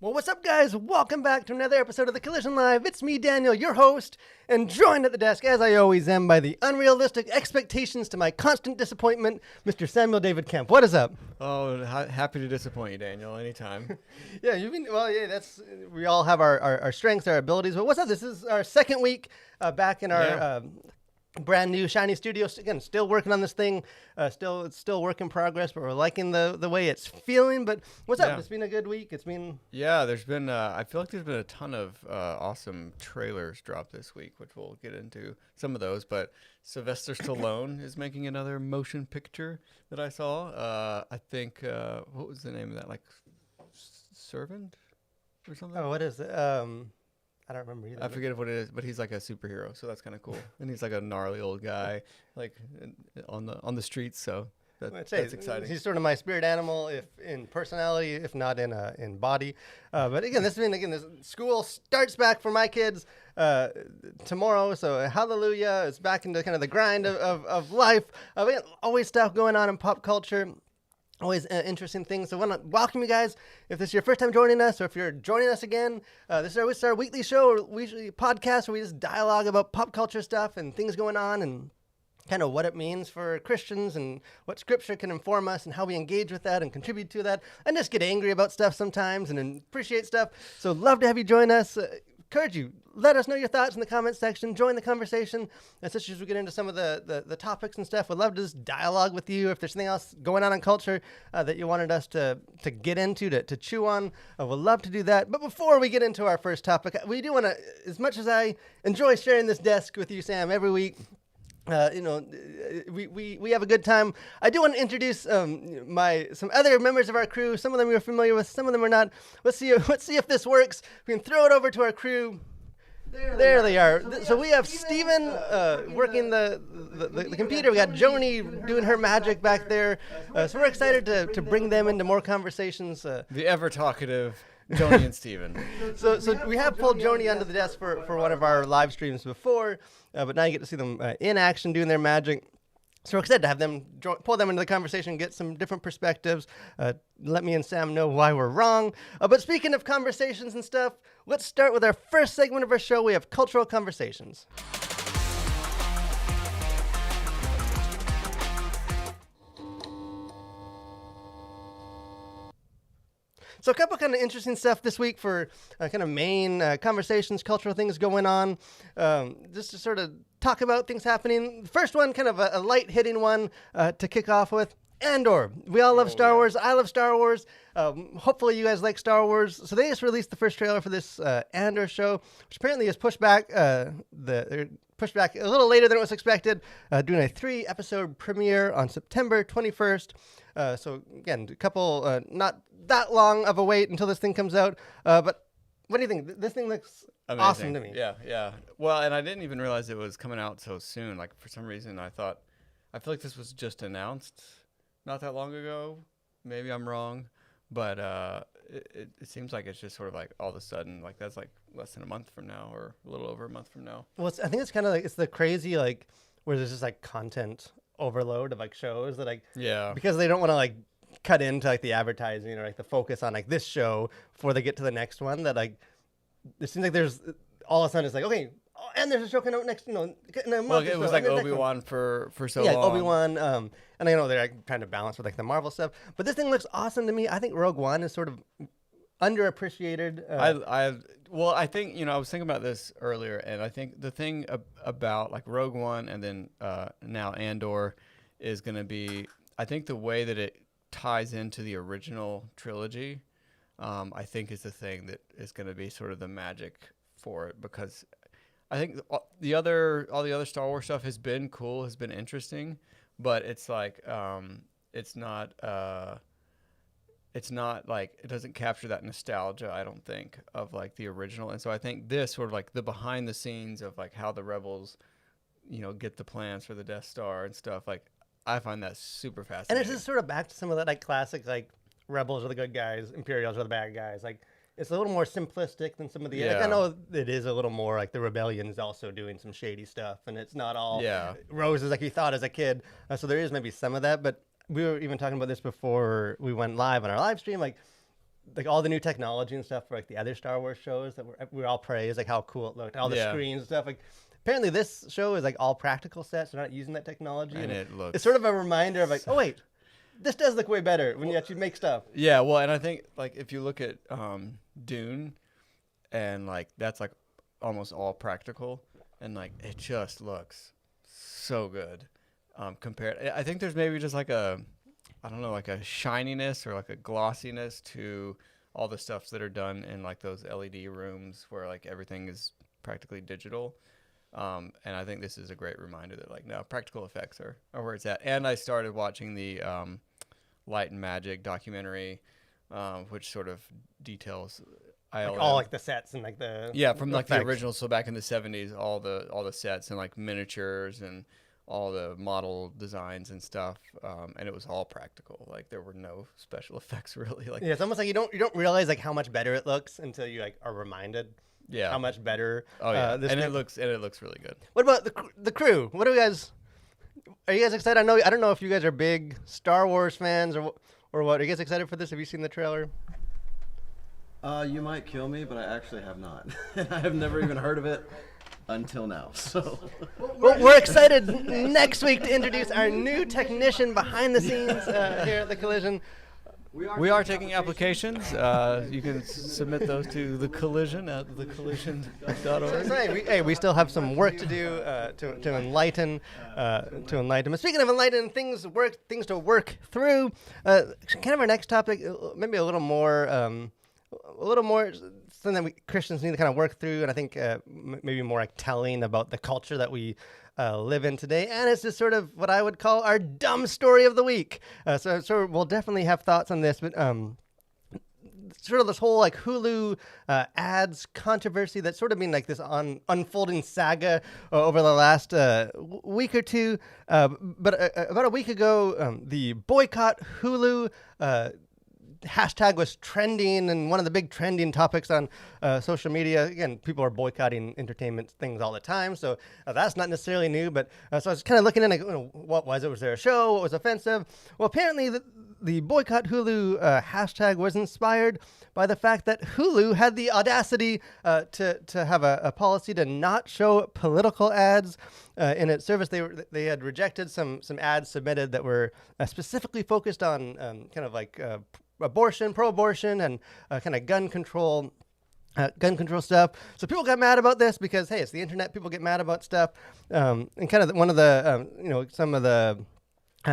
Well, what's up, guys? Welcome back to another episode of The Collision Live. It's me, Daniel, your host, and joined at the desk, as I always am, by the unrealistic expectations to my constant disappointment, Mr. Samuel David Kemp. What is up? Oh, happy to disappoint you, Daniel, anytime. Yeah, we all have our strengths, our abilities. But what's up? This is our second week back in our brand new shiny studio. Again, still working on this thing. It's still work in progress, but we're liking the way it's feeling. But what's up? It's been a good week. There's been I feel like there's been a ton of awesome trailers dropped this week, which we'll get into some of those. But Sylvester Stallone is making another motion picture that I saw. I think what was the name of that? Like Servant or something? Oh, what is it? I don't remember either. I forget what it is, but he's like a superhero, so that's kind of cool. And he's like a gnarly old guy, like on the streets. So that's exciting. He's sort of my spirit animal, if in personality, if not in body. But again, this school starts back for my kids tomorrow. So hallelujah! It's back into kind of the grind of life. Always stuff going on in pop culture. Always interesting things. So I want to welcome you guys. If this is your first time joining us, or if you're joining us again, this is our weekly show, or weekly podcast where we just dialogue about pop culture stuff and things going on and kind of what it means for Christians and what Scripture can inform us and how we engage with that and contribute to that, and just get angry about stuff sometimes and appreciate stuff. So love to have you join us. Encourage you, let us know your thoughts in the comments section. Join the conversation, especially as we get into some of the topics and stuff. We'd love to just dialogue with you. If there's something else going on in culture that you wanted us to get into, to chew on, we'd love to do that. But before we get into our first topic, we do want to, as much as I enjoy sharing this desk with you, Sam, every week, we have a good time. I do want to introduce some other members of our crew. Some of them you're familiar with, some of them are not. Let's see if this works. We can throw it over to our crew. There they are. So we have Steven working the computer. We got Joni doing her magic back there. So we're excited to bring them into more conversations. The ever talkative Joni and Steven. So we have pulled Joni onto the desk for one of our live streams before, but now you get to see them in action doing their magic. So we're excited to have them pull them into the conversation, get some different perspectives. Let me and Sam know why we're wrong. But speaking of conversations and stuff, let's start with our first segment of our show. We have Cultural Conversations. So a couple kind of interesting stuff this week for kind of main conversations, cultural things going on, just to sort of talk about things happening. The first one, kind of a light-hitting one to kick off with, Andor. We all love Star Wars. I love Star Wars. Hopefully you guys like Star Wars. So they just released the first trailer for this Andor show, which apparently is pushed back pushed back a little later than it was expected, doing a 3-episode premiere on September 21st. So again, a couple, not that long of a wait until this thing comes out. But what do you think? This thing looks amazing. Awesome to me. Yeah. Well, and I didn't even realize it was coming out so soon. Like, for some reason, I feel like this was just announced not that long ago. Maybe I'm wrong. But it seems like it's just sort of like all of a sudden, like that's like less than a month from now, or a little over a month from now. Well, I think it's kind of like, it's the crazy, like, where there's just like content overload of like shows that like, because they don't want to like cut into like the advertising or like the focus on like this show before they get to the next one, that like it seems like there's all of a sudden it's like, okay, and there's a show coming out next, in a month. Well, it was like Obi-Wan for so long. Yeah, Obi-Wan. And I know they're like trying to balance with like the Marvel stuff, but this thing looks awesome to me. I think Rogue One is sort of underappreciated. I think, I was thinking about this earlier, and I think the thing about like Rogue One and then now Andor is going to be, I think the way that it ties into the original trilogy, I think is the thing that is going to be sort of the magic for it, because I think all the other Star Wars stuff has been cool, has been interesting, but it's like it's not like, it doesn't capture that nostalgia, I don't think, of like the original. And so I think this sort of like the behind the scenes of like how the rebels, get the plans for the Death Star and stuff, like I find that super fascinating. And it's just sort of back to some of that like classic like rebels are the good guys, Imperials are the bad guys. Like it's a little more simplistic than some of the. Like, I know it is a little more like the rebellion is also doing some shady stuff, and it's not all roses like you thought as a kid. So there is maybe some of that, but we were even talking about this before we went live on our live stream. Like like all the new technology and stuff for like the other Star Wars shows that we all praise, like how cool it looked, all the screens and stuff. Like apparently this show is like all practical sets. They're not using that technology, and it looks. It's sort of a reminder of like, oh wait, this does look way better when you actually make stuff. Yeah, well, and I think like if you look at Dune, and like that's like almost all practical, and like it just looks so good. Compared, I think there's maybe just like a, I don't know, like a shininess or like a glossiness to all the stuffs that are done in like those LED rooms where like everything is practically digital. And I think this is a great reminder that like no, practical effects are where it's at. And I started watching the Light and Magic documentary, which sort of details ILM. Like all like the sets and like the from like the original. So back in the 70s, all the sets and like miniatures and all the model designs and stuff, and it was all practical. Like there were no special effects really. Like it's almost like you don't realize like how much better it looks until you like are reminded. How much better. Oh yeah, it looks really good. What about the crew? What are you guys excited? I don't know if you guys are big Star Wars fans or what. Are you guys excited for this? Have you seen the trailer? You might kill me, but I actually have not. I have never even heard of it until now. So we're excited next week to introduce our new technician behind the scenes here at the Collision. We are taking applications. You can submit those to the Collision at thecollision.org. We still have some work to do to enlighten. But speaking of enlighten, things to work through. Kind of our next topic, maybe a little more something that Christians need to kind of work through, and I think maybe more like telling about the culture that we live in today. And it's just sort of what I would call our dumb story of the week. So we'll definitely have thoughts on this, but sort of this whole like Hulu ads controversy that's sort of been like this unfolding saga over the last week or two. But about a week ago, the boycott Hulu hashtag was trending, and one of the big trending topics on social media. Again, people are boycotting entertainment things all the time, so that's not necessarily new. But so I was kind of looking in, like, what was it? Was there a show? What was offensive? Well, apparently the boycott Hulu hashtag was inspired by the fact that Hulu had the audacity to have a policy to not show political ads in its service. They had rejected some ads submitted that were specifically focused on kind of like pro-abortion, and kind of gun control stuff. So people got mad about this because, hey, it's the internet. People get mad about stuff. And kind of one of the, some of the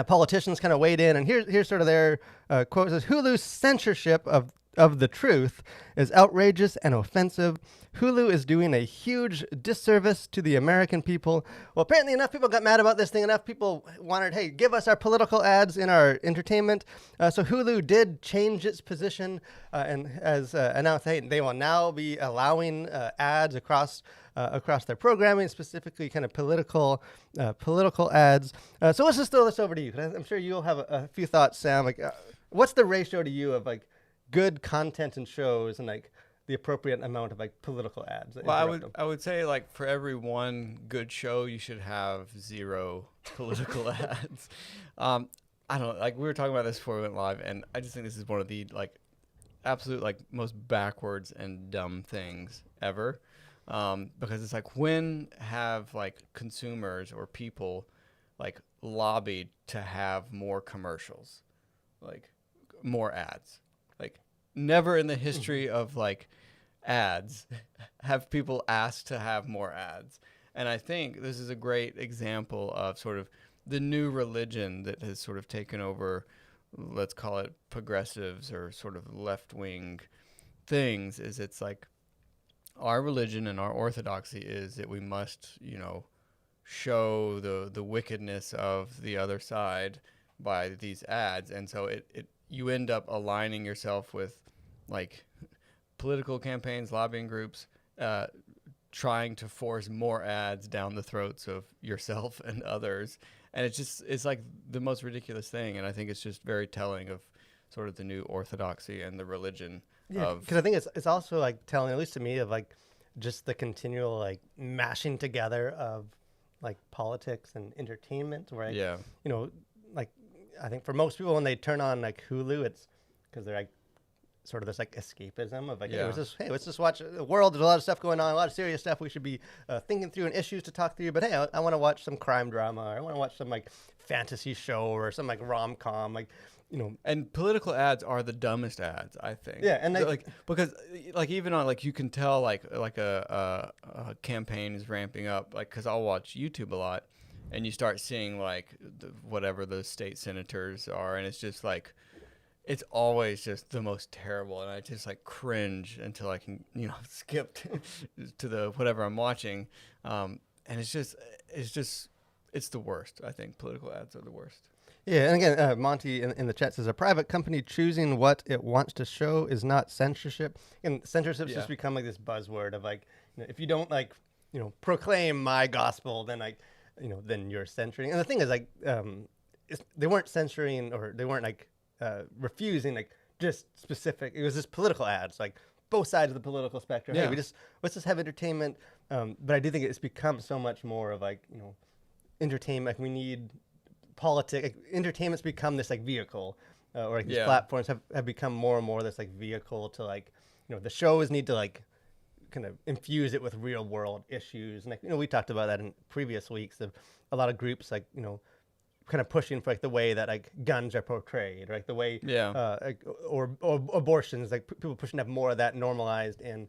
politicians kind of weighed in. And here's sort of their quote. It says, Hulu's censorship of the truth is outrageous and offensive. Hulu is doing a huge disservice to the American people. Well, apparently enough people got mad about this thing. Enough people wanted, hey, give us our political ads in our entertainment. So Hulu did change its position and has announced, hey, they will now be allowing ads across their programming, specifically kind of political ads. So let's just throw this over to you. I'm sure you'll have a few thoughts, Sam. Like, what's the ratio to you of like good content and shows and like the appropriate amount of like political ads? Well, I would say like for every one good show, you should have 0 political ads. I don't know, like we were talking about this before we went live, and I just think this is one of the like absolute like most backwards and dumb things ever. Because it's like, when have like consumers or people like lobbied to have more commercials, like more ads? Like never in the history of like ads have people asked to have more ads. And I think this is a great example of sort of the new religion that has sort of taken over, let's call it progressives or sort of left-wing things. Is it's like our religion and our orthodoxy is that we must, show the wickedness of the other side by these ads. And so you end up aligning yourself with like political campaigns, lobbying groups, trying to force more ads down the throats of yourself and others. And it's like the most ridiculous thing. And I think it's just very telling of sort of the new orthodoxy and the religion. Yeah, because I think it's also like telling, at least to me, of like just the continual like mashing together of like politics and entertainment, right? Yeah. Like I think for most people when they turn on like Hulu, it's because they're like sort of this like escapism of like, Yeah. hey, let's just watch the world. There's a lot of stuff going on, a lot of serious stuff we should be thinking through and issues to talk through. But hey, I want to watch some crime drama, or I want to watch some like fantasy show or some like rom-com, like, you know. And political ads are the dumbest ads, I think. Yeah, and like because like even on like you can tell like a campaign is ramping up, like because I'll watch YouTube a lot, and you start seeing like whatever the state senators are, and it's just like it's always just the most terrible, and I just like cringe until I can skip to the whatever I'm watching, and it's the worst. I think political ads are the worst. Yeah, and again, Monty in the chat says, a private company choosing what it wants to show is not censorship. And censorship's just become like this buzzword of like, if you don't like, proclaim my gospel, then like, then you're censoring. And the thing is like, they weren't censoring, or they weren't like refusing like just specific. It was just political ads, like both sides of the political spectrum. Yeah. Hey, let's just have entertainment. But I do think it's become so much more of like, entertainment. Like we need politics. Like, entertainment's become this like vehicle, or like these platforms have become more and more this like vehicle to like, the shows need to like kind of infuse it with real world issues. And like, we talked about that in previous weeks of a lot of groups like, kind of pushing for like the way that like guns are portrayed, or like the way, like, or abortions, like people pushing to have more of that normalized in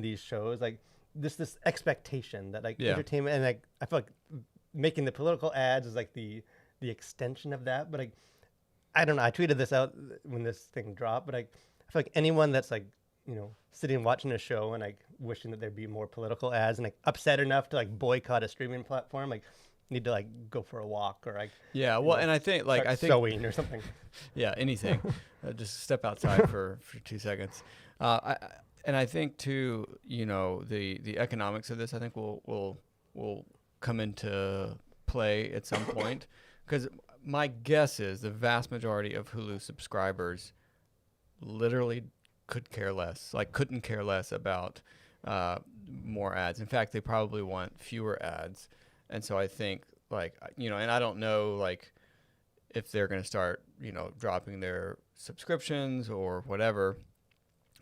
these shows. Like this expectation that like entertainment, and like I feel like making the political ads is like the extension of that. But like, I don't know, I tweeted this out when this thing dropped, but like I feel like anyone that's like, sitting watching a show and like wishing that there'd be more political ads and like upset enough to like boycott a streaming platform, like need to like go for a walk, or like and I think sewing or something. Yeah, anything. Just step outside for 2 seconds. I think too, the economics of this, I think will come into play at some point, because my guess is the vast majority of Hulu subscribers literally couldn't care less about more ads. In fact, they probably want fewer ads. And so I think like, and I don't know like if they're going to start, dropping their subscriptions or whatever,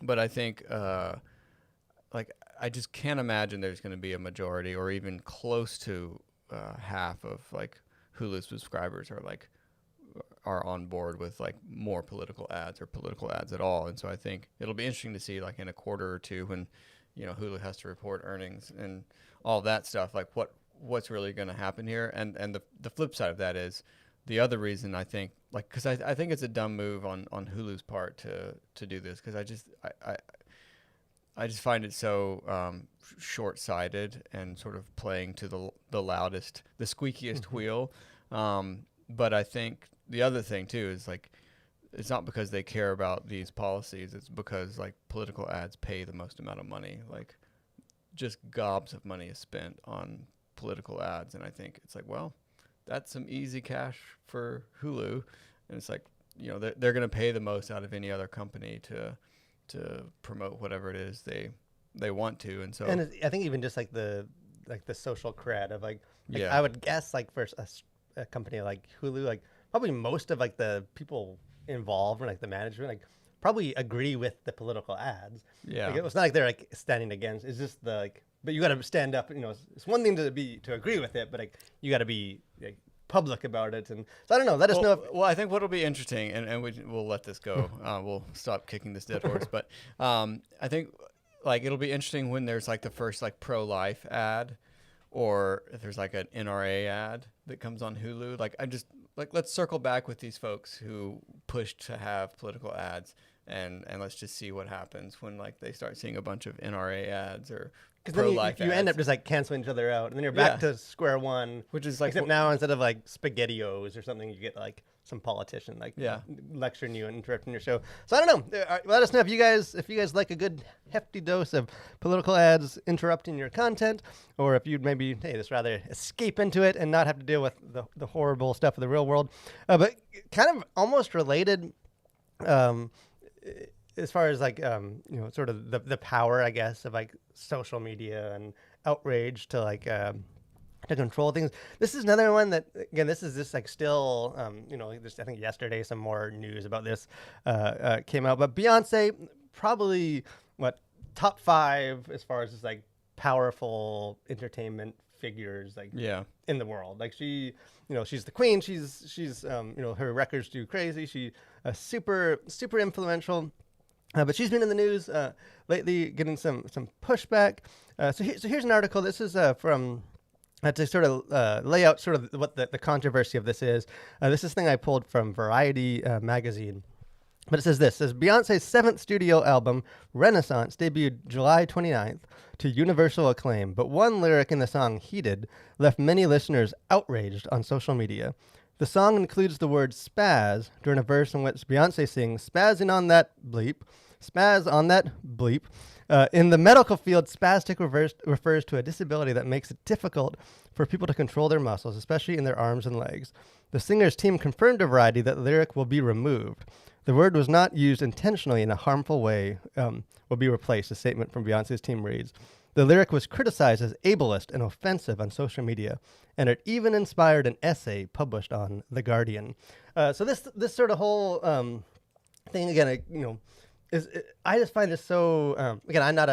but I think like I just can't imagine there's going to be a majority or even close to half of like Hulu subscribers are on board with like more political ads or political ads at all. And so I think it'll be interesting to see like in a quarter or two when, Hulu has to report earnings and all that stuff, like what's really going to happen here. And the flip side of that is the other reason I think, like, because I think it's a dumb move on Hulu's part to do this, because I just find it so short-sighted and sort of playing to the loudest, the squeakiest wheel. But I think the other thing too is like, it's not because they care about these policies. It's because like political ads pay the most amount of money. Like just gobs of money is spent on political ads. And I think it's like, well, that's some easy cash for Hulu. And it's like, they're going to pay the most out of any other company to promote whatever it is they want to. And so, and I think even just like the social cred of like I would guess like for a company like Hulu, like probably most of like the people involved, or like the management, like probably agree with the political ads. Yeah. Like, it's not like they're like standing against. It's just the like, but you got to stand up. It's one thing to agree with it, but like you got to be like public about it. And so I don't know. Let us know. Well, I think what'll be interesting, and we'll let this go. We'll stop kicking this dead horse. But I think like it'll be interesting when there's like the first like pro-life ad, or if there's like an NRA ad that comes on Hulu. Like let's circle back with these folks who pushed to have political ads, and let's just see what happens when like they start seeing a bunch of NRA ads or pro-life ads. You end up just like canceling each other out, and then you're back to square one. Which is like, except now instead of like SpaghettiOs or something, you get like some politician like lecturing you and interrupting your show. So I don't know. Let us know if you guys like a good hefty dose of political ads interrupting your content, or if you'd maybe just rather escape into it and not have to deal with the horrible stuff of the real world. But kind of almost related, as far as like sort of the power, I guess, of like social media and outrage to like to control things. This is another one that, again, this is just like still, just I think yesterday some more news about this came out. But Beyonce probably what top 5 as far as just like powerful entertainment figures like in the world. Like she, she's the queen. She's her records do crazy. She super influential. But she's been in the news lately, getting some pushback. So here's an article. This is from to sort of lay out sort of what the controversy of this is. This is a thing I pulled from Variety magazine. But it says this. It says Beyonce's 7th studio album, Renaissance, debuted July 29th to universal acclaim. But one lyric in the song, Heated, left many listeners outraged on social media. The song includes the word spaz during a verse in which Beyonce sings, spazzing on that bleep, spaz on that bleep. In the medical field, spastic refers to a disability that makes it difficult for people to control their muscles, especially in their arms and legs. The singer's team confirmed to Variety that the lyric will be removed. The word was not used intentionally in a harmful way, will be replaced, a statement from Beyonce's team reads. The lyric was criticized as ableist and offensive on social media, and it even inspired an essay published on The Guardian. So this sort of whole thing, again, I just find this so, again, I'm not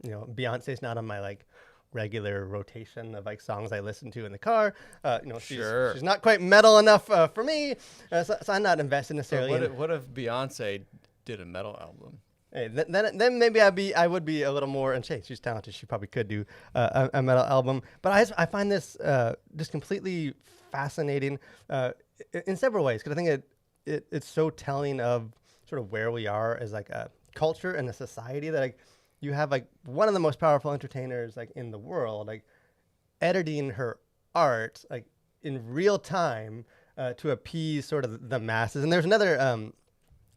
Beyonce's not on my like regular rotation of like songs I listen to in the car. She's not quite metal enough for me, so I'm not invested necessarily. What if Beyonce did a metal album? Hey, then maybe I would be a little more. And she's talented. She probably could do a metal album. But I find this just completely fascinating in several ways, because I think it's so telling of sort of where we are as like a culture and a society, that like you have like one of the most powerful entertainers like in the world, like editing her art like in real time to appease sort of the masses. And there's another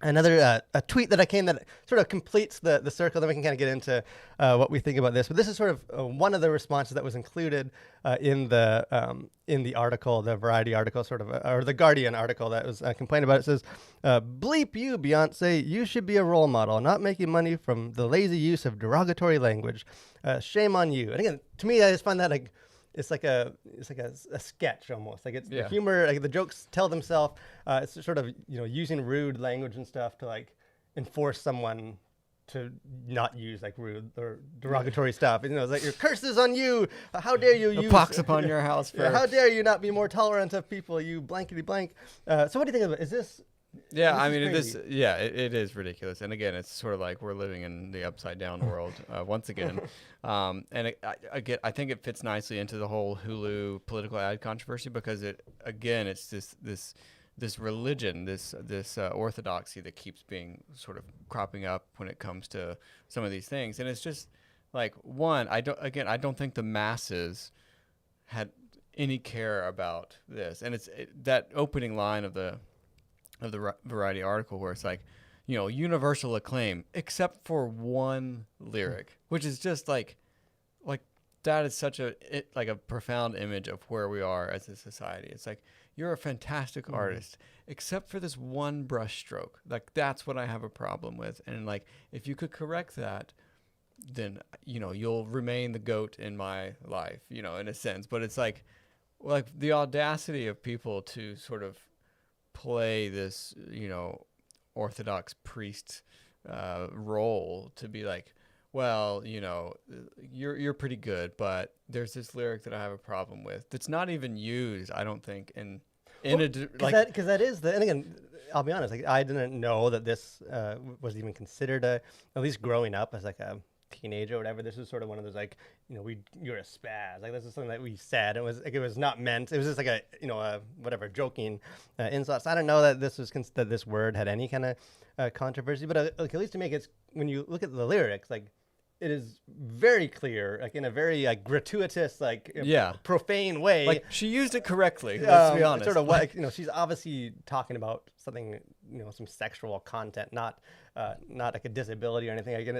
a tweet that I came that sort of completes the circle. Then we can kind of get into what we think about this. But this is sort of one of the responses that was included in the article, the Variety article, sort of, or the Guardian article that was complained about. It says, "Bleep you, Beyonce. You should be a role model, not making money from the lazy use of derogatory language. Shame on you." And again, to me, I just find that like it's like a sketch almost. Like it's the humor, like the jokes tell themselves. It's sort of using rude language and stuff to like enforce someone to not use like rude or derogatory stuff. It's like your curses on you. How dare you use pox upon your house? How dare you not be more tolerant of people? You blankety blank. So what do you think of it? Is this? Yeah, I mean, it is ridiculous. And again, it's sort of like we're living in the upside down world once again. And I think it fits nicely into the whole Hulu political ad controversy, because it's this religion, this orthodoxy that keeps being sort of cropping up when it comes to some of these things. And it's just like, I don't think the masses had any care about this. And that opening line of the Variety article where it's like, universal acclaim except for one lyric, which is just like that is such a profound image of where we are as a society. It's like, you're a fantastic artist except for this one brush stroke. Like, that's what I have a problem with. And like, if you could correct that, then you'll remain the GOAT in my life, in a sense. But it's like the audacity of people to sort of play this, Orthodox priest role, to be like, well, you're pretty good, but there's this lyric that I have a problem with that's not even used, I don't think, because that is and again, I'll be honest, like I didn't know that this was even considered at least growing up as like a teenager or whatever. This was sort of one of those like, you're a spaz. Like, this is something that we said. It was like, it was not meant. It was just like a whatever joking insult. So I don't know that that this word had any kind of controversy. But like, at least to make it, when you look at the lyrics, like it is very clear, like in a very like gratuitous, like profane way. Like, she used it correctly. Let's be honest. Sort of like she's obviously talking about something, some sexual content, not like a disability or anything. Again,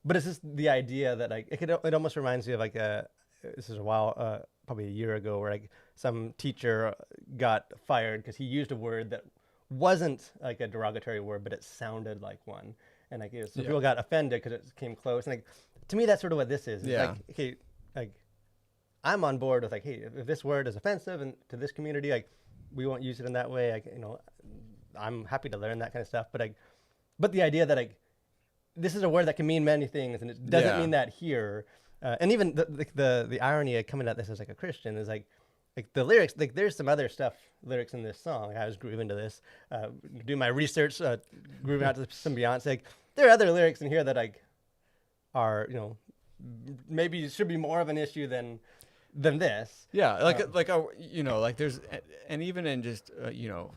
but it's just the idea that like it almost reminds me of like this is a while, probably a year ago, where like some teacher got fired because he used a word that wasn't like a derogatory word, but it sounded like one, and like people got offended because it came close. And like, to me, that's sort of what this is. It's like, okay, like I'm on board with like, hey, if this word is offensive and to this community, like we won't use it in that way. Like, I'm happy to learn that kind of stuff. But the idea that like this is a word that can mean many things, and it doesn't mean that here. And even the irony of coming at this as like a Christian is like the lyrics, like there's some other lyrics in this song. Like I was grooving to this, do my research, grooving out to some Beyonce. Like, there are other lyrics in here that like are, you know, maybe should be more of an issue than this. Yeah, you know, like there's, and even in just you know,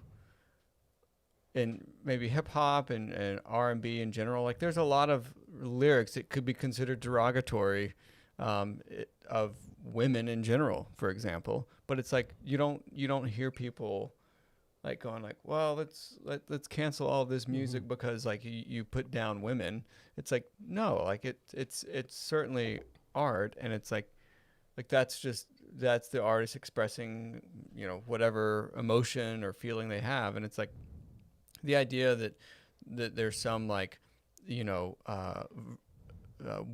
in maybe hip hop and R&B in general, like there's a lot of lyrics that could be considered derogatory of women in general, for example. But it's like you don't hear people like going like, well, let's cancel all this music because like you put down women. It's like, no, like it's certainly art, and it's like that's the artist expressing, you know, whatever emotion or feeling they have. And it's like the idea that there's some like, you know,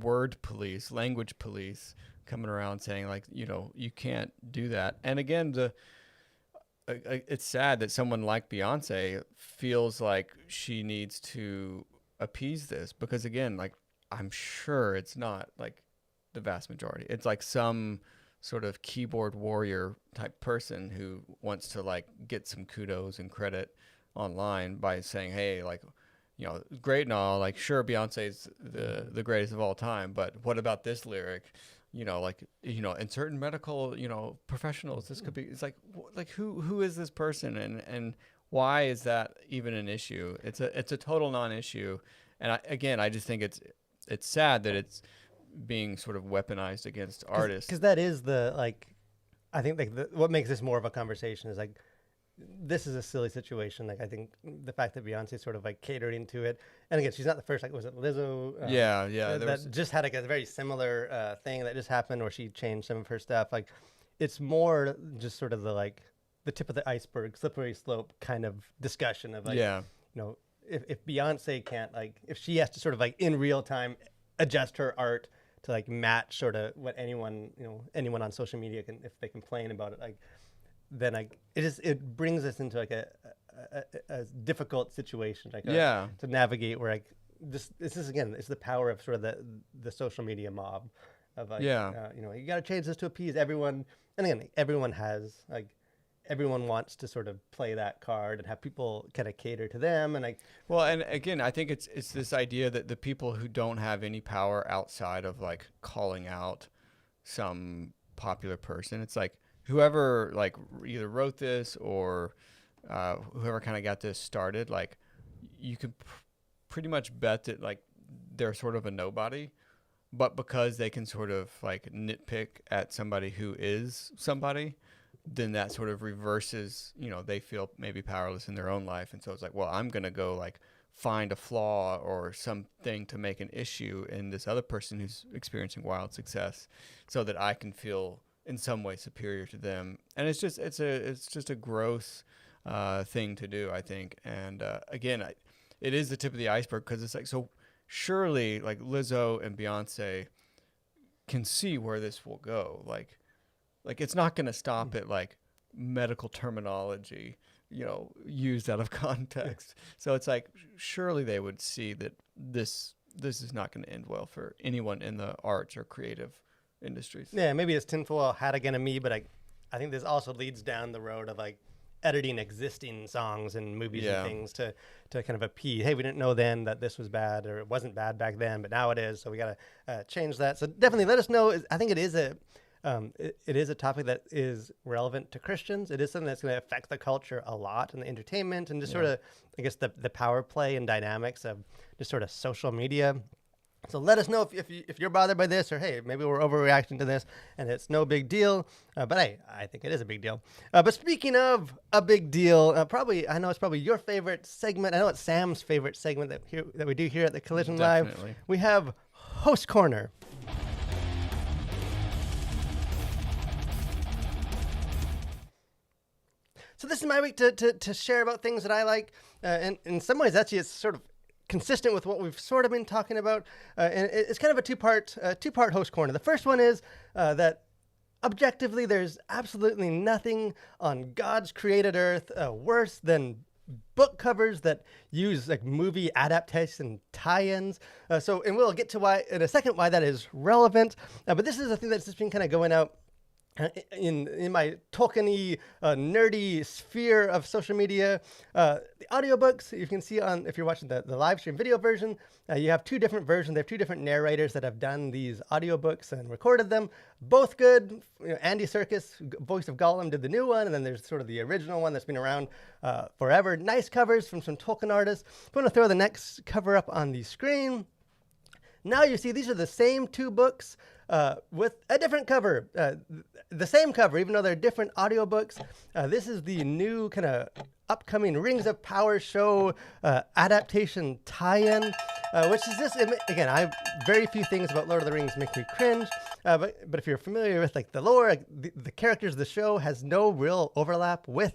word police, language police coming around saying like, you know, you can't do that. And again, it's sad that someone like Beyonce feels like she needs to appease this, because again, like I'm sure it's not like the vast majority. It's like some sort of keyboard warrior type person who wants to like get some kudos and credit online by saying, hey, like, you know, great and all, like sure, Beyonce's the greatest of all time, but what about this lyric? You know, like, you know, in certain medical, you know, professionals, this could be, it's like who is this person, and why is that even an issue? It's a total non-issue. And I just think it's sad that it's being sort of weaponized against artists. Because that is I think like what makes this more of a conversation is like, this is a silly situation. Like I think the fact that Beyonce sort of like catering to it, and again, she's not the first. Like, was it Lizzo? That just had like a very similar thing that just happened where she changed some of her stuff. Like, it's more just sort of the tip of the iceberg, slippery slope kind of discussion of like, you know, if Beyonce can't, like, if she has to sort of like in real time adjust her art to like match sort of what anyone on social media can, if they complain about it, like, then it brings us into like a difficult situation, like to navigate, where like this is, again, it's the power of sort of the social media mob of like, you know, you got to change this to appease everyone. And again, everyone wants to sort of play that card and have people kind of cater to them. And like, well, and again, I think it's this idea that the people who don't have any power outside of like calling out some popular person, it's like, whoever like either wrote this or whoever kind of got this started, like you could pretty much bet that like they're sort of a nobody, but because they can sort of like nitpick at somebody who is somebody, then that sort of reverses, you know, they feel maybe powerless in their own life. And so it's like, well, I'm going to go like find a flaw or something to make an issue in this other person who's experiencing wild success so that I can feel in some way superior to them. And it's just a gross thing to do, I think. And again, it is the tip of the iceberg, because it's like, so surely like Lizzo and Beyonce can see where this will go. Like it's not going to stop at like medical terminology, you know, used out of context. So it's like, surely they would see that this is not going to end well for anyone in the arts or creative industries. Yeah, maybe it's tinfoil hat again of me, but I think this also leads down the road of like editing existing songs and movies and things to kind of appease. Hey, we didn't know then that this was bad, or it wasn't bad back then, but now it is. So we got to change that. So definitely let us know. I think it is a topic that is relevant to Christians. It is something that's going to affect the culture a lot, and the entertainment, and just sort of, I guess, the power play and dynamics of just sort of social media. So let us know if you're bothered by this, or hey, maybe we're overreacting to this and it's no big deal. But hey, I think it is a big deal. But speaking of a big deal, I know it's probably your favorite segment. I know it's Sam's favorite segment that we do here at the Collision Live. We have Host Corner. So this is my week to share about things that I like. And in some ways, actually, it's sort of consistent with what we've sort of been talking about, and it's kind of a two-part host corner. The first one is that objectively there's absolutely nothing on God's created earth worse than book covers that use like movie adaptation tie-ins. And we'll get to why in a second why that is relevant. But this is a thing that's just been kind of going out in my Tolkien-y, nerdy sphere of social media. The audiobooks, you can see on, if you're watching the live stream video version, you have two different versions. They have two different narrators that have done these audiobooks and recorded them. Both good. Andy Serkis, voice of Gollum, did the new one, and then there's sort of the original one that's been around forever. Nice covers from some Tolkien artists. I'm going to throw the next cover up on the screen. Now you see these are the same two books with a different cover. The same cover, even though they're different audiobooks. This is the new kind of upcoming Rings of Power show adaptation tie-in, which is this. Again, very few things about Lord of the Rings make me cringe. But if you're familiar with like the lore, like, the characters of the show has no real overlap with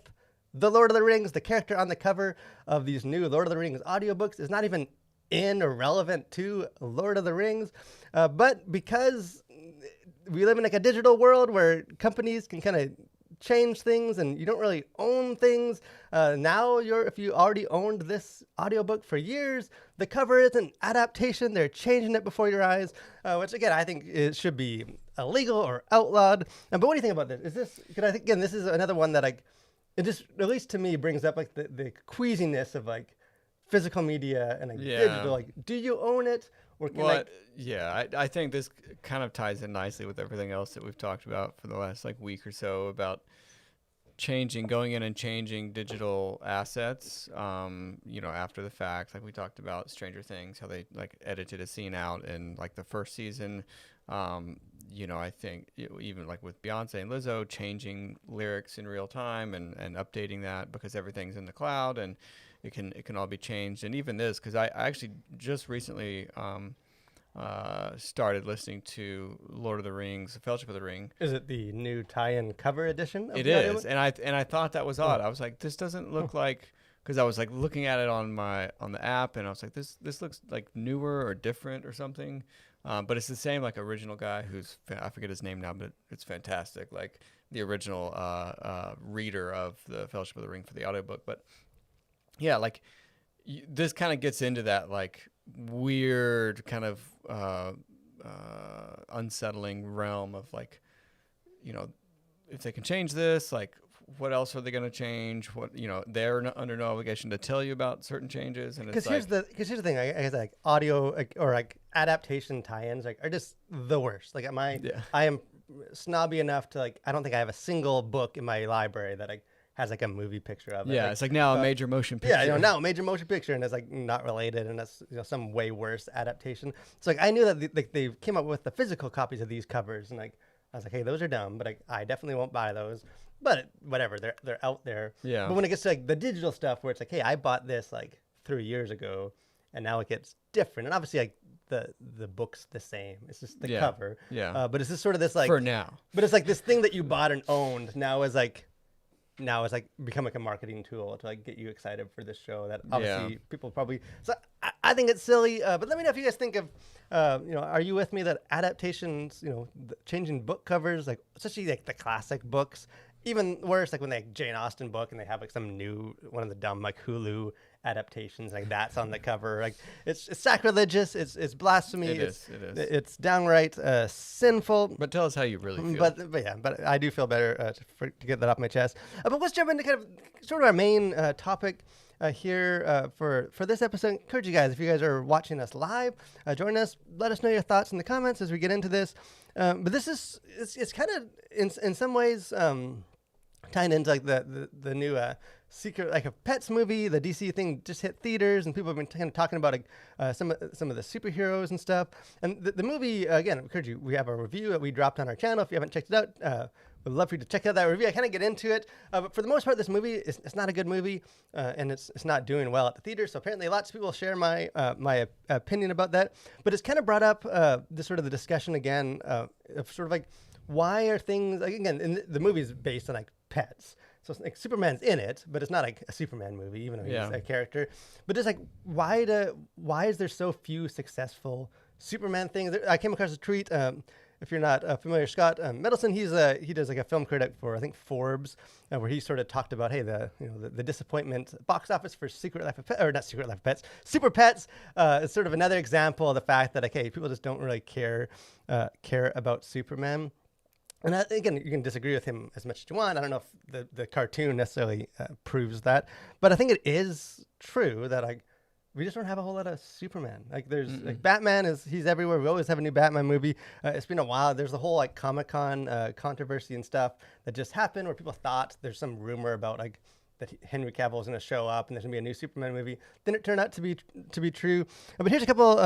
the Lord of the Rings. The character on the cover of these new Lord of the Rings audiobooks is not even in or relevant to Lord of the Rings. But because we live in like a digital world where companies can kind of change things and you don't really own things. Now if you already owned this audiobook for years, the cover is an adaptation. They're changing it before your eyes, which again, I think it should be illegal or outlawed. But what do you think about this? Is this, because I think, again, this is another one that it just, at least to me, brings up like the queasiness of like physical media and like digital. Like, do you own it? Or can I think this kind of ties in nicely with everything else that we've talked about for the last like week or so about going in and changing digital assets, after the fact. Like we talked about Stranger Things, how they like edited a scene out in like the first season. I think even like with Beyonce and Lizzo changing lyrics in real time and updating that because everything's in the cloud and it can all be changed. And even this, because I actually just recently started listening to Lord of the Rings, The Fellowship of the Ring. Is it the new tie-in cover edition? It is, and I thought that was odd. I was like, this doesn't look like, because I was like looking at it on the app, and I was like, this looks like newer or different or something. But it's the same like original guy I forget his name now, but it's fantastic. Like the original reader of The Fellowship of the Ring for the audiobook. But yeah, like this kind of gets into that like weird kind of unsettling realm of like, if they can change this, like what else are they going to change? What, they're under no obligation to tell you about certain changes. And because here's the thing, I guess like audio or like adaptation tie-ins like are just the worst. Like I am snobby enough to like, I don't think I have a single book in my library that has like a movie picture of it. Yeah, like, it's like now a major motion picture. Yeah, now a major motion picture, and it's like not related, and that's some way worse adaptation. So like I knew that they came up with the physical copies of these covers, and like I was like, hey, those are dumb, but I definitely won't buy those. But whatever, they're out there. Yeah. But when it gets to like the digital stuff, where it's like, hey, I bought this like 3 years ago, and now it gets different, and obviously like the book's the same. It's just the cover. Yeah. But it's just sort of this like for now. But it's like this thing that you bought and owned now is like become like a marketing tool to like get you excited for this show that obviously people probably. So I think it's silly. But let me know if you guys think of, are you with me that adaptations, changing book covers, like especially like the classic books, even worse, like when they Jane Austen book and they have like some new one of the dumb like Hulu adaptations like that's on the cover. Like it's sacrilegious. It's blasphemy. It is. It's downright sinful. But tell us how you really feel. But I do feel better to get that off my chest. But let's jump into kind of sort of our main topic here for this episode. I encourage you guys, if you guys are watching us live, join us. Let us know your thoughts in the comments as we get into this. But this is it's kind of in some ways tying into like the new secret like a Pets movie. The DC thing just hit theaters, and people have been kind of talking about some of the superheroes and stuff. And the movie, again, I encourage you. We have a review that we dropped on our channel. If you haven't checked it out, we'd love for you to check out that review. I kind of get into it, but for the most part, this movie it's not a good movie, and it's not doing well at the theater. So apparently, lots of people share my opinion about that. But it's kind of brought up this sort of the discussion again of sort of like why are things like, again, and the movie is based on like pets. So it's like Superman's in it, but it's not like a Superman movie, even though he's a character. But just like, why is there so few successful Superman things? I came across a tweet. if you're not familiar, Scott Mendelson, he does like a film critic for I think Forbes, where he sort of talked about the disappointment box office for Secret Life of Pets, or not Secret Life of Pets, Super Pets. Is sort of another example of the fact that people just don't really care about Superman. And again, you can disagree with him as much as you want. I don't know if the cartoon necessarily proves that, but I think it is true that we just don't have a whole lot of Superman. Like there's like Batman he's everywhere. We always have a new Batman movie. It's been a while. There's the whole like Comic-Con controversy and stuff that just happened where people thought there's some rumor about like that Henry Cavill is going to show up and there's going to be a new Superman movie. Then it turned out to be true. But here's a couple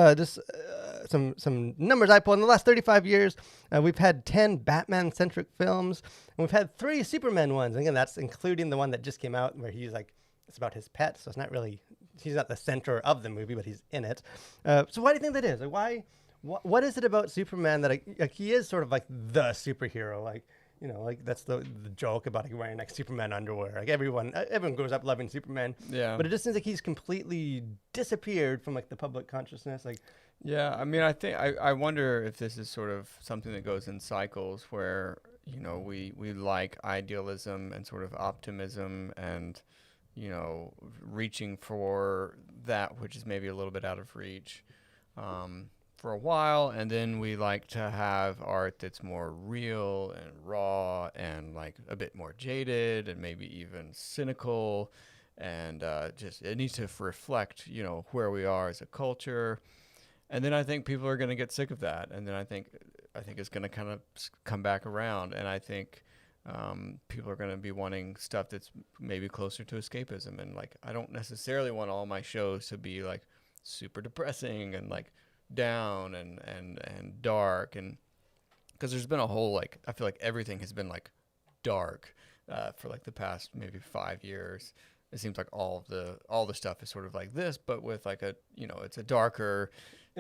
some numbers I pulled. In the last 35 years, we've had 10 Batman-centric films, and we've had 3 Superman ones. And again, that's including the one that just came out where he's like, it's about his pet, so it's not really, he's not the center of the movie, but he's in it. So why do you think that is? Like, what is it about Superman that he is sort of like the superhero? Like, like that's the joke about like wearing like Superman underwear. Like everyone grows up loving Superman. Yeah. But it just seems like he's completely disappeared from like the public consciousness. Like, yeah, I mean, I wonder if this is sort of something that goes in cycles where, we like idealism and sort of optimism and, reaching for that which is maybe a little bit out of reach for a while. And then we like to have art that's more real and raw and like a bit more jaded and maybe even cynical. And just it needs to reflect, where we are as a culture. And then I think people are going to get sick of that. And then I think it's going to kind of come back around. And I think people are going to be wanting stuff that's maybe closer to escapism. And like, I don't necessarily want all my shows to be like super depressing and like down and dark. And because there's been a whole, like, I feel like everything has been like dark for like the past maybe 5 years. It seems like all the stuff is sort of like this, but with like a, it's a darker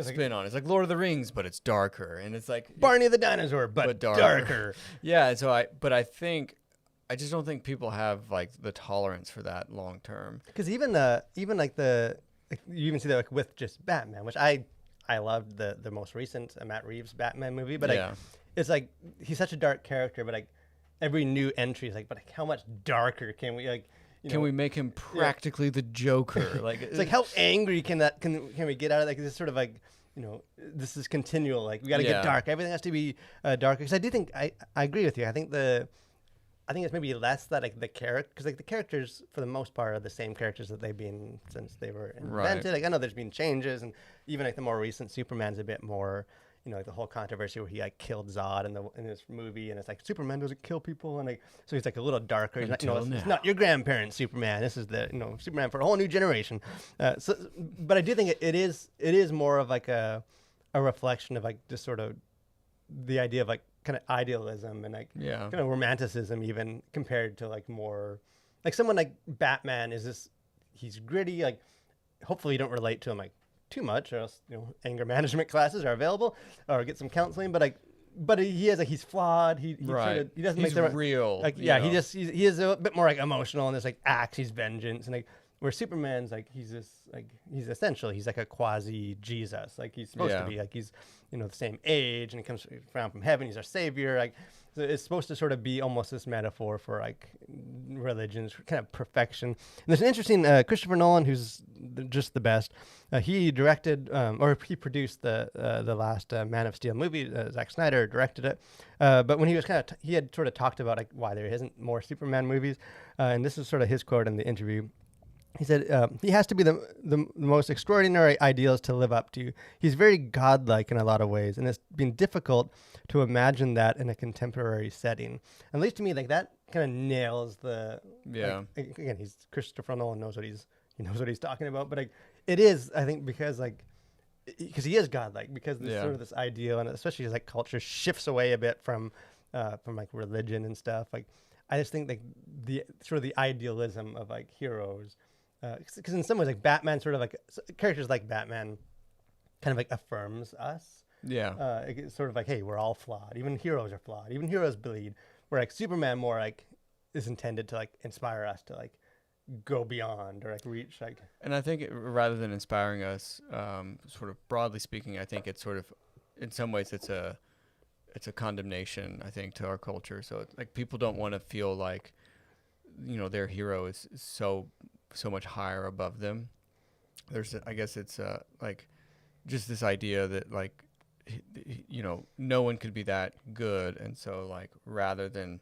spin on it. It's like Lord of the Rings, but it's darker. And it's like Barney the dinosaur, but darker. Yeah. And so I think, I just don't think people have like the tolerance for that long term. Because even like you even see that like with just Batman, which I loved the most recent Matt Reeves Batman movie, but yeah. It's like he's such a dark character, but like every new entry is like, but like how much darker can we like? Can we make him practically the Joker? Like it's like how angry can we get out of that? Because it's sort of like this is continual. Like we got to get dark. Everything has to be darker. Because I do think I agree with you. I think it's maybe less that like the character, because like the characters for the most part are the same characters that they've been since they were invented. Right. Like I know there's been changes, and even like the more recent Superman's a bit more. Like the whole controversy where he like killed Zod in this movie, and it's like Superman doesn't kill people, and like so he's like a little darker. He's not, it's not your grandparents' Superman. This is the Superman for a whole new generation. But I do think it is more of like a reflection of like just sort of the idea of like kind of idealism and like kind of romanticism, even compared to like more like someone like Batman he's gritty. Like hopefully you don't relate to him like too much, or else anger management classes are available, or get some counseling. But he is like he's flawed. He doesn't he's make the real. Like he is a bit more like emotional, and there's like acts. He's vengeance, and like where Superman's like he's essentially he's like a quasi Jesus. Like he's supposed to be like he's the same age, and he comes down from heaven. He's our savior. Like so it's supposed to sort of be almost this metaphor for like religion's kind of perfection. And there's an interesting Christopher Nolan, who's just the best. He directed or he produced the last Man of Steel movie. Zack Snyder directed it. But when he was he had sort of talked about like why there isn't more Superman movies, and this is sort of his quote in the interview. He said, he has to be the most extraordinary ideals to live up to. He's very godlike in a lot of ways, and it's been difficult to imagine that in a contemporary setting. At least to me, like that kind of nails the. Yeah. Like, again, he's Christopher Nolan knows what he's talking about, but like it is, I think, because he is godlike, because there's sort of this ideal, and especially as like culture shifts away a bit from like religion and stuff. Like I just think like the sort of the idealism of like heroes. Because in some ways, like Batman, sort of like characters like Batman, kind of like affirms us. Yeah. It's sort of like, hey, we're all flawed. Even heroes are flawed. Even heroes bleed. Where like Superman more like is intended to like inspire us to like go beyond or like reach like. And I think rather than inspiring us, sort of broadly speaking, I think it's sort of in some ways it's it's a condemnation, I think, to our culture. So it's like people don't want to feel like, their hero is so much higher above them. I guess it's like just this idea that like, no one could be that good, and so like rather than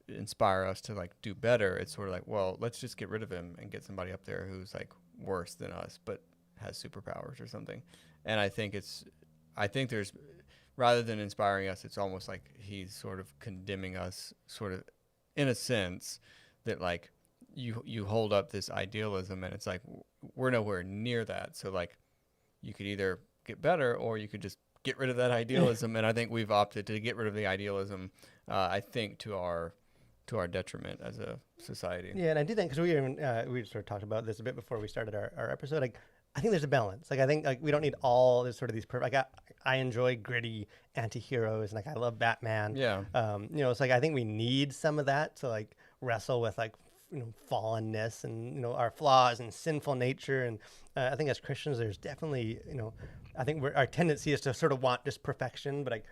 inspire us to like do better, it's sort of like, well, let's just get rid of him and get somebody up there who's like worse than us but has superpowers or something. And I think there's, rather than inspiring us, it's almost like he's sort of condemning us, sort of in a sense that like you hold up this idealism and it's like we're nowhere near that. So like you could either get better or you could just get rid of that idealism. And I think we've opted to get rid of the idealism, I think to our detriment as a society. Yeah, and I do think, because we sort of talked about this a bit before we started our episode, like I think there's a balance. Like I think like we don't need all this sort of these perfect. Like I enjoy gritty anti-heroes, and like I love Batman. Yeah. It's like I think we need some of that to like wrestle with like fallenness and our flaws and sinful nature. And I think as Christians, there's definitely I think our tendency is to sort of want just perfection, but like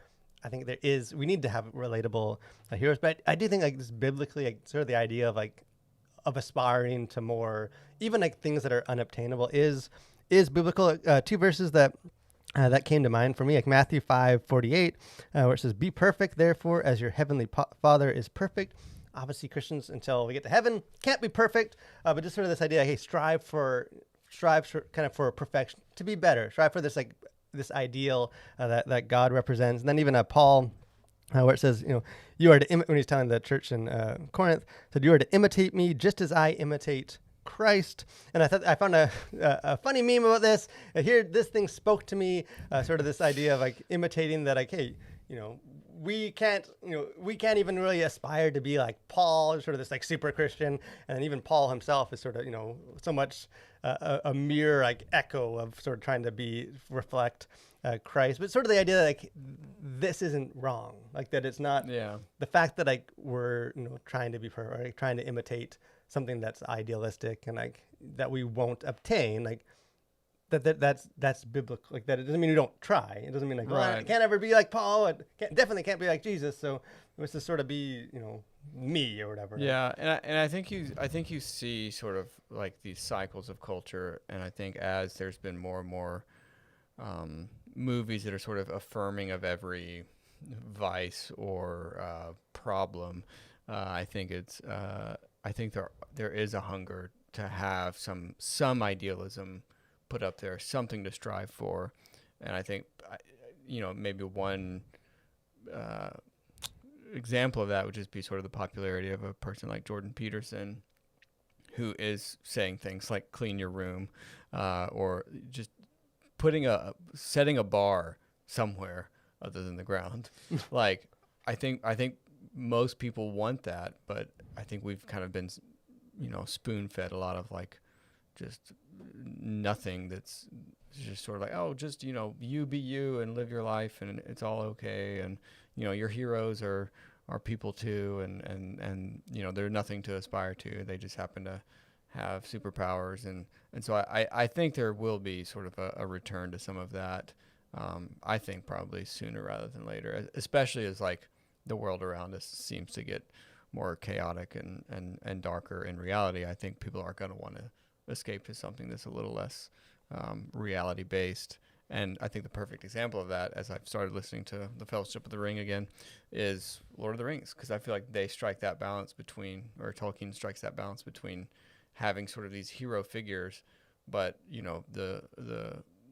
I think we need to have relatable heroes. But I do think like this biblically, like sort of the idea of like of aspiring to more, even like things that are unobtainable is biblical. Two verses that came to mind for me, like Matthew 5:48, where it says, "Be perfect, therefore, as your heavenly Father is perfect." Obviously, Christians, until we get to heaven, can't be perfect, but just sort of this idea, hey, strive for kind of for perfection, to be better. Strive for this like this ideal that God represents. And then even Paul, where it says, you are to when he's telling the church in Corinth, said, "You are to imitate me just as I imitate Christ." And I found a funny meme about this. Here, this thing spoke to me, sort of this idea of like imitating that, like, hey, we can't even really aspire to be like Paul, sort of this like super Christian, and even Paul himself is sort of so much a mere like echo of sort of trying to reflect Christ, but sort of the idea that like this isn't wrong, like that it's not the fact that like we're trying to be perfect, or, like, trying to imitate something that's idealistic and like that we won't obtain, like that's biblical. Like that, it doesn't mean you don't try. It doesn't mean like, well, I can't ever be like Paul. I definitely can't be like Jesus. So it was to sort of be, me or whatever. Yeah, and I think you see sort of like these cycles of culture, and I think as there's been more and more movies that are sort of affirming of every vice or problem, I think there is a hunger to have some idealism put up there, something to strive for. And I think maybe one example of that would just be sort of the popularity of a person like Jordan Peterson, who is saying things like clean your room, or just setting a bar somewhere other than the ground. Like I think most people want that, but I think we've kind of been spoon fed a lot of like just nothing that's just sort of like, oh, just you be you and live your life and it's all okay, and your heroes are people too, and they're nothing to aspire to, they just happen to have superpowers, and so I think there will be sort of a return to some of that. I think probably sooner rather than later, especially as like the world around us seems to get more chaotic and darker in reality. I think people are going to want to escape to something that's a little less reality based. And I think the perfect example of that, as I've started listening to The Fellowship of the Ring again, is Lord of the Rings, because I feel like they strike that balance between, or Tolkien strikes that balance between having sort of these hero figures, but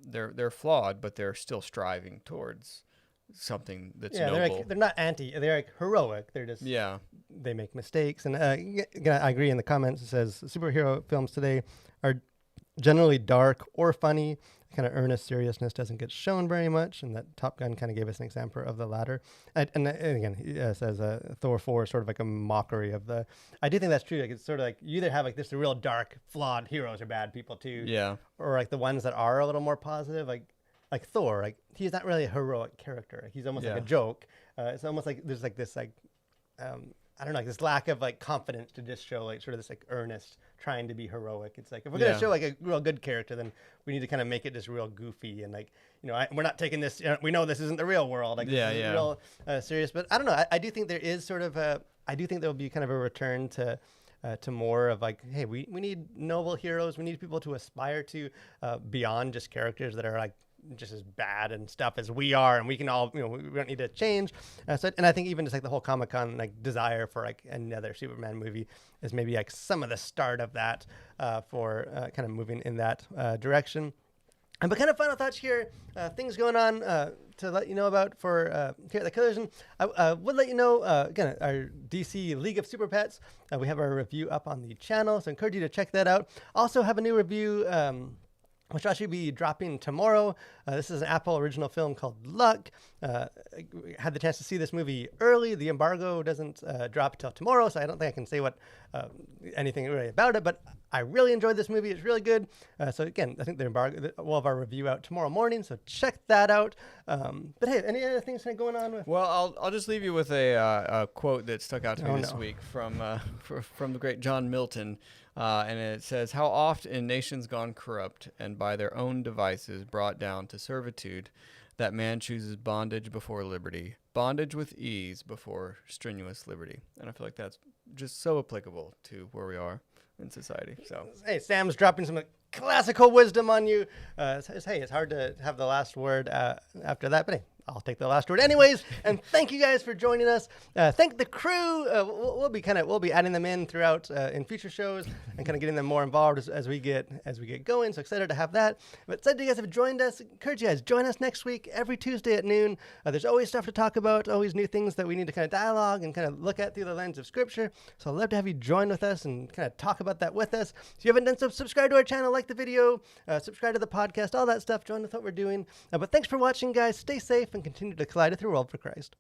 they're flawed, but they're still striving towards something that's noble. They're not they're like heroic. They're just they make mistakes. And I agree in the comments. It says superhero films today are generally dark or funny. Kind of earnest seriousness doesn't get shown very much, and that Top Gun kind of gave us an example of the latter. And again, he says Thor 4 is sort of like a mockery of the. I do think that's true. Like it's sort of like you either have like this real dark, flawed heroes or bad people too, or like the ones that are a little more positive, like Thor. Like he's not really a heroic character. Like, he's almost like a joke. It's almost like there's like this like. I don't know, like this lack of like confidence to just show like sort of this like earnest trying to be heroic. It's like if we're gonna show like a real good character, then we need to kind of make it just real goofy and like, we're not taking this. We know this isn't the real world. Like this is real serious. But I don't know. I do think there is sort of I do think there will be kind of a return to more of like, hey, we need noble heroes. We need people to aspire to beyond just characters that are like just as bad and stuff as we are, and we can all, we don't need to change. And I think even just like the whole Comic-Con like desire for like another Superman movie is maybe like some of the start of that for kind of moving in that direction. But kind of final thoughts here, things going on to let you know about for here at the Collision. I would let you know, again, our DC League of Super Pets. We have our review up on the channel, so I encourage you to check that out. Also have a new review, which will actually be dropping tomorrow. This is an Apple original film called Luck. I had the chance to see this movie early. The embargo doesn't drop till tomorrow, so I don't think I can say anything really about it, but I really enjoyed this movie. It's really good. So again, I think we'll have our review out tomorrow morning, so check that out. But hey, any other things going on with? Well, I'll just leave you with a quote that stuck out to me this week from the great John Milton. And it says, "How oft in nations gone corrupt and by their own devices brought down to servitude, that man chooses bondage before liberty, bondage with ease before strenuous liberty." And I feel like that's just so applicable to where we are in society. So hey, Sam's dropping some classical wisdom on you. It's hard to have the last word after that, but hey, I'll take the last word anyways. And thank you guys for joining us. Thank the crew. We'll be adding them in throughout in future shows and kind of getting them more involved as we get going. So excited to have that. But excited you guys have joined us. Encourage you guys, join us next week every Tuesday at noon. There's always stuff to talk about, always new things that we need to kind of dialogue and kind of look at through the lens of Scripture. So I'd love to have you join with us and kind of talk about that with us. If you haven't done so, subscribe to our channel, like the video, subscribe to the podcast, all that stuff. Join with what we're doing. But thanks for watching, guys. Stay safe and continue to collide through the world for Christ.